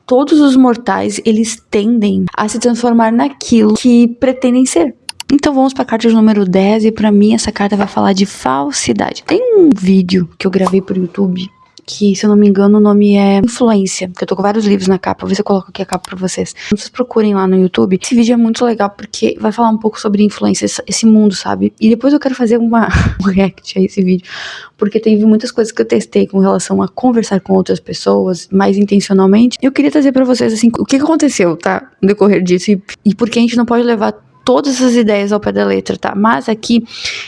Todos os mortais, eles tendem a se transformar naquilo que pretendem ser. Então vamos para a carta de número 10 e para mim essa carta vai falar de falsidade. Tem um vídeo que eu gravei pro YouTube que, se eu não me engano, o nome é Influência, que eu tô com vários livros na capa, vou ver se eu coloco aqui a capa pra vocês. Vocês procurem lá no YouTube. Esse vídeo é muito legal porque vai falar um pouco sobre influência, esse mundo, sabe? E depois eu quero fazer um react a esse vídeo, porque teve muitas coisas que eu testei com relação a conversar com outras pessoas mais intencionalmente. Eu queria trazer pra vocês, assim, o que aconteceu, tá? No decorrer disso e por que a gente não pode levar todas essas ideias ao pé da letra, tá? Mas aqui,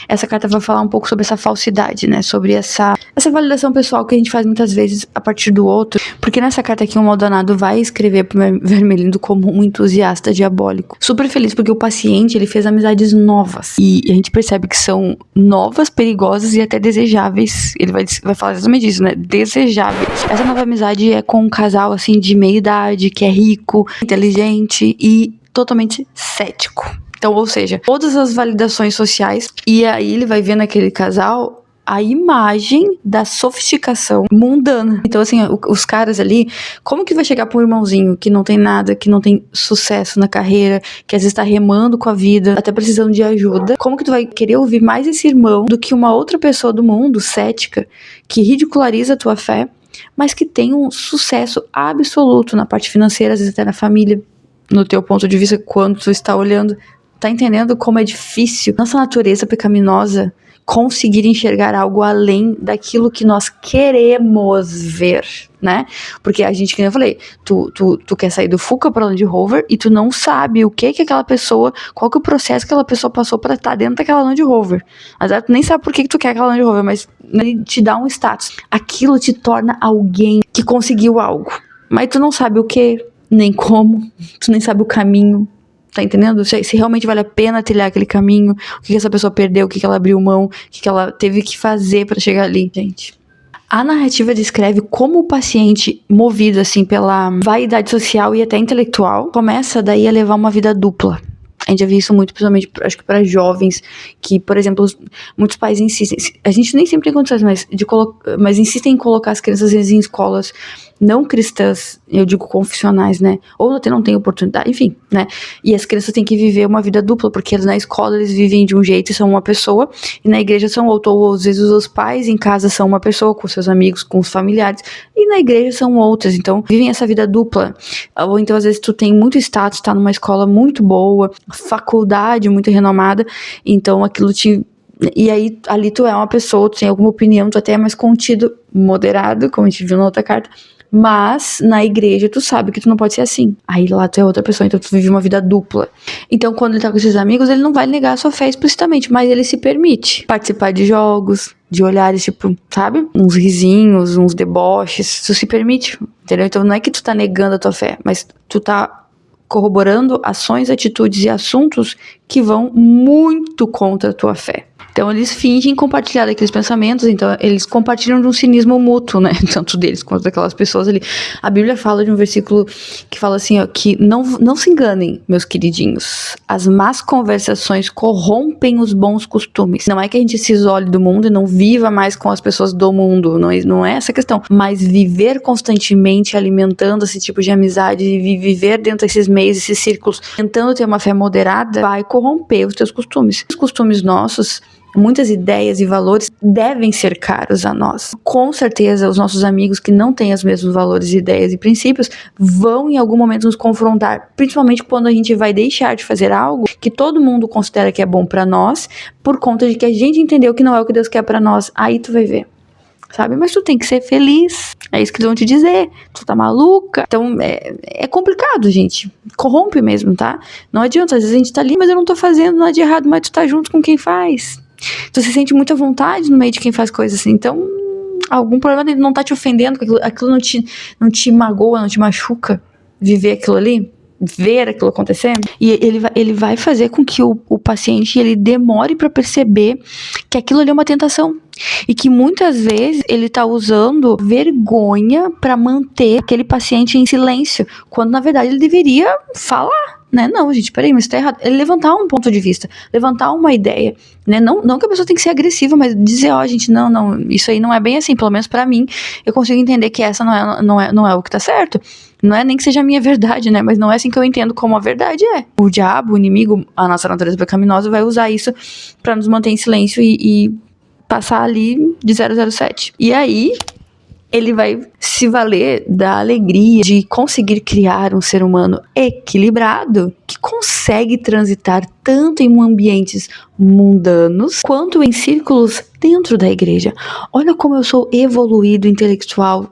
essa carta vai falar um pouco sobre essa falsidade, né? Sobre essa validação pessoal que a gente faz muitas vezes a partir do outro. Porque nessa carta aqui, o Maldonado vai escrever pro Vermelindo como um entusiasta diabólico. Super feliz porque o paciente, ele fez amizades novas. E a gente percebe que são novas, perigosas e até desejáveis. Ele vai falar exatamente isso, né? Desejáveis. Essa nova amizade é com um casal, assim, de meia idade, que é rico, inteligente e totalmente cético. Então, ou seja, todas as validações sociais, e aí ele vai ver naquele casal a imagem da sofisticação mundana. Então, assim, os caras ali, como que vai chegar pra um irmãozinho que não tem nada, que não tem sucesso na carreira, que às vezes tá remando com a vida, até precisando de ajuda? Como que tu vai querer ouvir mais esse irmão do que uma outra pessoa do mundo, cética, que ridiculariza a tua fé, mas que tem um sucesso absoluto na parte financeira, às vezes até na família, no teu ponto de vista, quando tu está olhando? Tá entendendo como é difícil nossa natureza pecaminosa conseguir enxergar algo além daquilo que nós queremos ver, né? Porque a gente, como eu falei, tu quer sair do Fuca pra Land Rover e tu não sabe o que aquela pessoa, qual que é o processo que aquela pessoa passou pra estar dentro daquela Land Rover. Mas tu nem sabe por que tu quer aquela Land Rover, mas ele te dá um status. Aquilo te torna alguém que conseguiu algo. Mas tu não sabe o que, nem como, tu nem sabe o caminho. Tá entendendo? Se realmente vale a pena trilhar aquele caminho, o que essa pessoa perdeu, o que ela abriu mão, o que ela teve que fazer pra chegar ali, gente. A narrativa descreve como o paciente, movido assim pela vaidade social e até intelectual, começa daí a levar uma vida dupla. A gente já viu isso muito, principalmente, acho que para jovens, que, por exemplo, muitos pais insistem, a gente nem sempre tem condições, mas insistem em colocar as crianças às vezes em escolas não cristãs, eu digo confessionais, né, ou até não tem oportunidade, enfim, né, e as crianças têm que viver uma vida dupla, porque na escola eles vivem de um jeito e são uma pessoa, e na igreja são outra, ou às vezes os pais em casa são uma pessoa, com seus amigos, com os familiares, e na igreja são outras, então vivem essa vida dupla, ou então às vezes tu tem muito status, tá numa escola muito boa, faculdade muito renomada, então aquilo e aí ali tu é uma pessoa, tu tem alguma opinião, tu até é mais contido, moderado, como a gente viu na outra carta, mas na igreja tu sabe que tu não pode ser assim. Aí lá tu é outra pessoa, então tu vive uma vida dupla. Então quando ele tá com esses amigos, ele não vai negar a sua fé explicitamente, mas ele se permite participar de jogos, de olhares, tipo, sabe? Uns risinhos, uns deboches, tu se permite, entendeu? Então não é que tu tá negando a tua fé, mas tu tá corroborando ações, atitudes e assuntos que vão muito contra a tua fé. Então eles fingem compartilhar daqueles pensamentos, então eles compartilham de um cinismo mútuo, né, tanto deles quanto daquelas pessoas ali. A Bíblia fala de um versículo que fala assim, ó, que não se enganem, meus queridinhos, as más conversações corrompem os bons costumes. Não é que a gente se isole do mundo e não viva mais com as pessoas do mundo, não é essa a questão, mas viver constantemente alimentando esse tipo de amizade e viver dentro desses meios, esses círculos, tentando ter uma fé moderada, vai corromper os teus costumes. Os costumes nossos, muitas ideias e valores devem ser caros a nós. Com certeza, os nossos amigos que não têm os mesmos valores, ideias e princípios vão em algum momento nos confrontar, principalmente quando a gente vai deixar de fazer algo que todo mundo considera que é bom pra nós, por conta de que a gente entendeu que não é o que Deus quer pra nós. Aí tu vai ver, sabe? Mas tu tem que ser feliz. É isso que eles vão te dizer. Tu tá maluca. Então, é complicado, gente. Corrompe mesmo, tá? Não adianta. Às vezes a gente tá ali, mas eu não tô fazendo nada de errado, mas tu tá junto com quem faz. Tu se sente muito à vontade no meio de quem faz coisas assim. Então, algum problema não tá te ofendendo, aquilo não te magoa, não te machuca viver aquilo ali, ver aquilo acontecendo. E ele vai fazer com que o paciente ele demore para perceber que aquilo ali é uma tentação. E que muitas vezes ele tá usando vergonha para manter aquele paciente em silêncio, quando na verdade ele deveria falar, né? Não, gente, peraí, mas tá errado. Ele levantar um ponto de vista, levantar uma ideia, né? Não que a pessoa tem que ser agressiva, mas dizer, ó, gente, não, isso aí não é bem assim, pelo menos pra mim, eu consigo entender que essa não é o que tá certo. Não é nem que seja a minha verdade, né? Mas não é assim que eu entendo como a verdade é. O diabo, o inimigo, a nossa natureza pecaminosa vai usar isso pra nos manter em silêncio e passar ali de 007. E aí, ele vai se valer da alegria de conseguir criar um ser humano equilibrado, que consegue transitar tanto em ambientes mundanos, quanto em círculos dentro da igreja. Olha como eu sou evoluído, intelectual,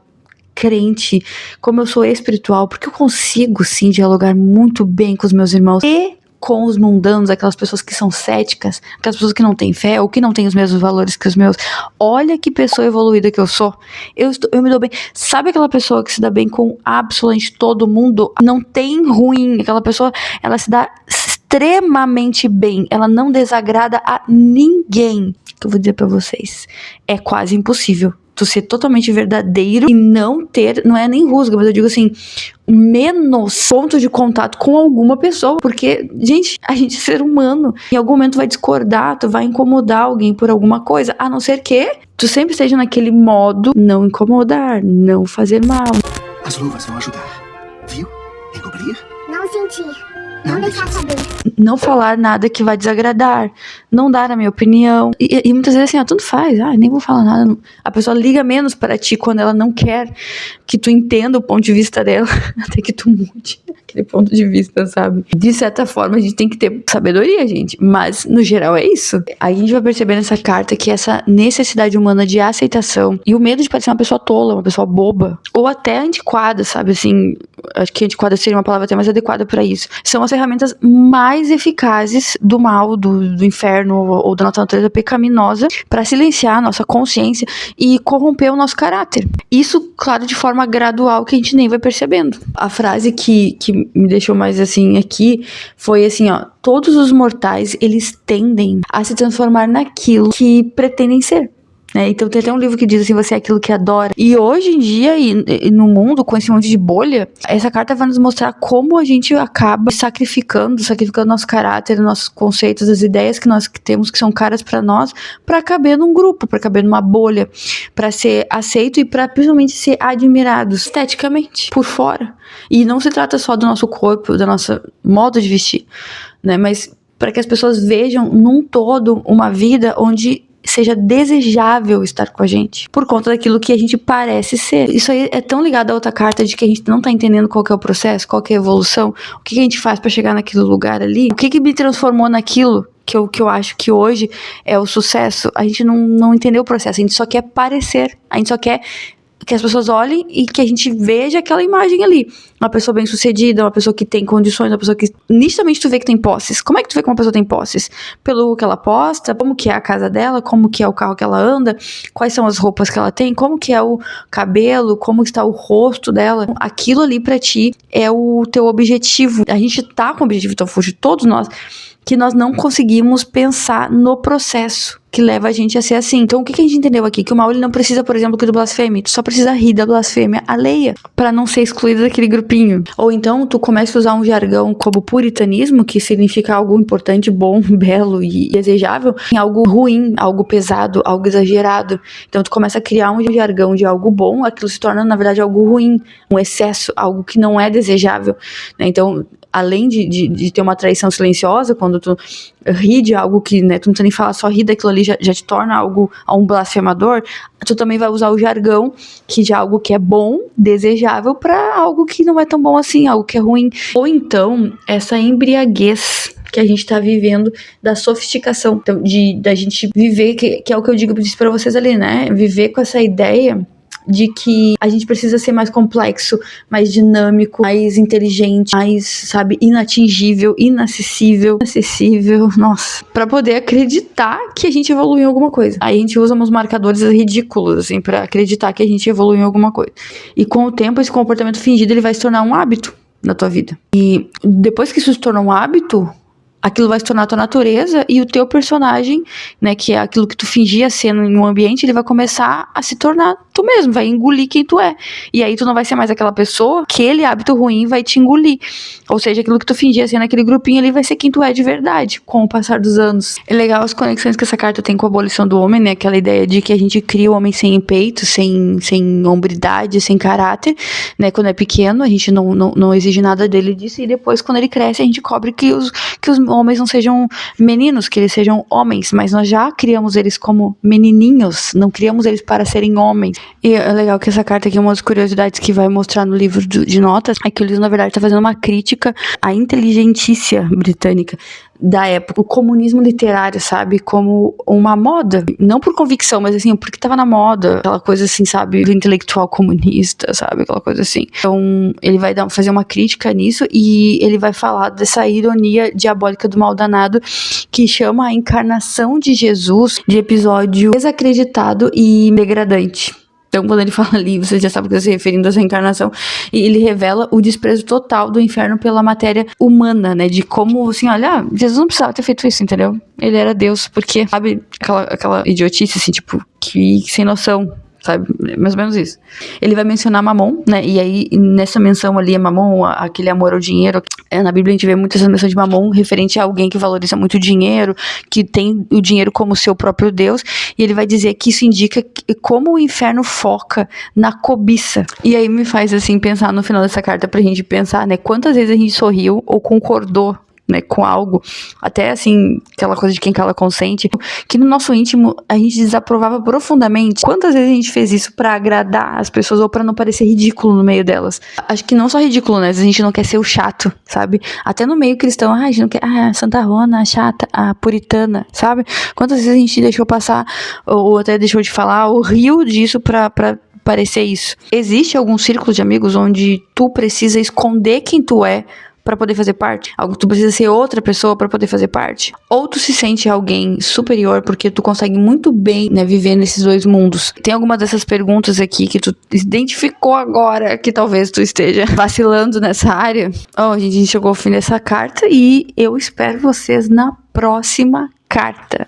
crente, como eu sou espiritual, porque eu consigo sim dialogar muito bem com os meus irmãos e com os mundanos, aquelas pessoas que são céticas, aquelas pessoas que não têm fé ou que não têm os mesmos valores que os meus. Olha que pessoa evoluída que eu sou. Eu me dou bem. Sabe aquela pessoa que se dá bem com absolutamente todo mundo? Não tem ruim. Aquela pessoa, ela se dá extremamente bem. Ela não desagrada a ninguém. Que eu vou dizer pra vocês. É quase impossível tu ser totalmente verdadeiro e não ter, não é nem rusga, mas eu digo assim, menos ponto de contato com alguma pessoa, porque, gente, a gente é ser humano, em algum momento vai discordar, tu vai incomodar alguém por alguma coisa, a não ser que tu sempre esteja naquele modo, não incomodar, não fazer mal. As luvas vão ajudar, viu? Encobrir? Não sentir. Não deixar saber. Não falar nada que vai desagradar. Não dar a minha opinião. E muitas vezes assim, ó, tanto faz. Nem vou falar nada. A pessoa liga menos para ti quando ela não quer que tu entenda o ponto de vista dela. Até que tu mude aquele ponto de vista, sabe? De certa forma, a gente tem que ter sabedoria, gente. Mas, no geral, é isso. Aí a gente vai perceber nessa carta que essa necessidade humana de aceitação e o medo de parecer uma pessoa tola, uma pessoa boba, ou até antiquada, sabe? Assim, acho que antiquada seria uma palavra até mais adequada para isso. São as ferramentas mais eficazes do mal, do inferno ou da nossa natureza pecaminosa para silenciar a nossa consciência e corromper o nosso caráter. Isso, claro, de forma gradual que a gente nem vai percebendo. A frase que me deixou mais assim aqui foi assim, ó: todos os mortais, eles tendem a se transformar naquilo que pretendem ser. Então tem até um livro que diz assim, você é aquilo que adora. E hoje em dia, e no mundo, com esse monte de bolha, essa carta vai nos mostrar como a gente acaba sacrificando nosso caráter, nossos conceitos, as ideias que nós temos que são caras pra nós, pra caber num grupo, pra caber numa bolha, pra ser aceito e pra principalmente ser admirado esteticamente, por fora. E não se trata só do nosso corpo, do nosso modo de vestir, né? Mas para que as pessoas vejam num todo uma vida onde seja desejável estar com a gente, por conta daquilo que a gente parece ser. Isso aí é tão ligado à outra carta de que a gente não tá entendendo qual que é o processo, qual que é a evolução, o que a gente faz pra chegar naquele lugar ali, o que me transformou naquilo que eu acho que hoje é o sucesso. A gente não entendeu o processo, a gente só quer parecer, a gente só quer que as pessoas olhem e que a gente veja aquela imagem ali. Uma pessoa bem sucedida, uma pessoa que tem condições, uma pessoa que nitidamente tu vê que tem posses. Como é que tu vê que uma pessoa tem posses? Pelo que ela posta, como que é a casa dela, como que é o carro que ela anda, quais são as roupas que ela tem, como que é o cabelo, como está o rosto dela. Aquilo ali pra ti é o teu objetivo. A gente tá com o objetivo tão forte, todos nós, que nós não conseguimos pensar no processo que leva a gente a ser assim. Então, o que a gente entendeu aqui? Que o mal, ele não precisa, por exemplo, que do blasfêmia. Tu só precisa rir da blasfêmia alheia, pra não ser excluído daquele grupinho. Ou então, tu começa a usar um jargão como puritanismo, que significa algo importante, bom, belo e desejável, em algo ruim, algo pesado, algo exagerado. Então, tu começa a criar um jargão de algo bom, aquilo se torna, na verdade, algo ruim, um excesso, algo que não é desejável, né? Então, além de ter uma traição silenciosa, quando tu ri de algo que, né, tu não precisa nem falar, só rir daquilo ali já te torna algo, um blasfemador, tu também vai usar o jargão que de algo que é bom, desejável, pra algo que não é tão bom assim, algo que é ruim. Ou então, essa embriaguez que a gente tá vivendo da sofisticação, então, da gente viver, que é o que eu disse pra vocês ali, né, viver com essa ideia de que a gente precisa ser mais complexo, mais dinâmico, mais inteligente, mais, sabe, inatingível, inacessível, nossa, pra poder acreditar que a gente evoluiu em alguma coisa. Aí a gente usa uns marcadores ridículos, assim, pra acreditar que a gente evoluiu em alguma coisa. E com o tempo, esse comportamento fingido, ele vai se tornar um hábito na tua vida. E depois que isso se torna um hábito, aquilo vai se tornar a tua natureza e o teu personagem, né, que é aquilo que tu fingia ser em um ambiente, ele vai começar a se tornar tu mesmo, vai engolir quem tu é. E aí tu não vai ser mais aquela pessoa, aquele hábito ruim vai te engolir. Ou seja, aquilo que tu fingia ser naquele grupinho ali vai ser quem tu é de verdade, com o passar dos anos. É legal as conexões que essa carta tem com a abolição do homem, né? Aquela ideia de que a gente cria o homem sem peito, sem hombridade, sem caráter, né? Quando é pequeno, a gente não exige nada dele disso, e depois, quando ele cresce, a gente cobre que os homens não sejam meninos, que eles sejam homens, mas nós já criamos eles como menininhos, não criamos eles para serem homens. E é legal que essa carta aqui, uma das curiosidades que vai mostrar no livro de notas, é que o livro, na verdade, está fazendo uma crítica à inteligentícia britânica da época, o comunismo literário, sabe, como uma moda, não por convicção, mas assim, porque tava na moda, aquela coisa assim, sabe, do intelectual comunista, sabe, aquela coisa assim. Então, ele vai fazer uma crítica nisso, e ele vai falar dessa ironia diabólica do mal danado, que chama a encarnação de Jesus de episódio desacreditado e degradante. Então, quando ele fala ali, você já sabe que está se referindo a essa encarnação, e ele revela o desprezo total do inferno pela matéria humana, né, de como, assim, olha, Jesus não precisava ter feito isso, entendeu? Ele era Deus, porque, sabe, aquela idiotice, assim, tipo, que sem noção, sabe, mais ou menos isso. Ele vai mencionar Mamon, né, e aí nessa menção ali, Mamon, aquele amor ao dinheiro, na Bíblia a gente vê muito essa menção de Mamon referente a alguém que valoriza muito o dinheiro, que tem o dinheiro como seu próprio Deus, e ele vai dizer que isso indica como o inferno foca na cobiça. E aí me faz, assim, pensar no final dessa carta pra gente pensar, né, quantas vezes a gente sorriu ou concordou, né, com algo, até assim, aquela coisa de quem cala consente, que no nosso íntimo a gente desaprovava profundamente. Quantas vezes a gente fez isso pra agradar as pessoas ou pra não parecer ridículo no meio delas? Acho que não só ridículo, né, a gente não quer ser o chato, sabe? Até no meio cristão, a gente não quer, Santa Rona, a chata, a puritana, sabe? Quantas vezes a gente deixou passar, ou até deixou de falar, ou riu disso pra parecer isso? Existe algum círculo de amigos onde tu precisa esconder quem tu é pra poder fazer parte? Algo que tu precisa ser outra pessoa pra poder fazer parte? Ou tu se sente alguém superior porque tu consegue muito bem, né, viver nesses dois mundos? Tem alguma dessas perguntas aqui que tu identificou agora que talvez tu esteja vacilando nessa área? A gente chegou ao fim dessa carta e eu espero vocês na próxima carta.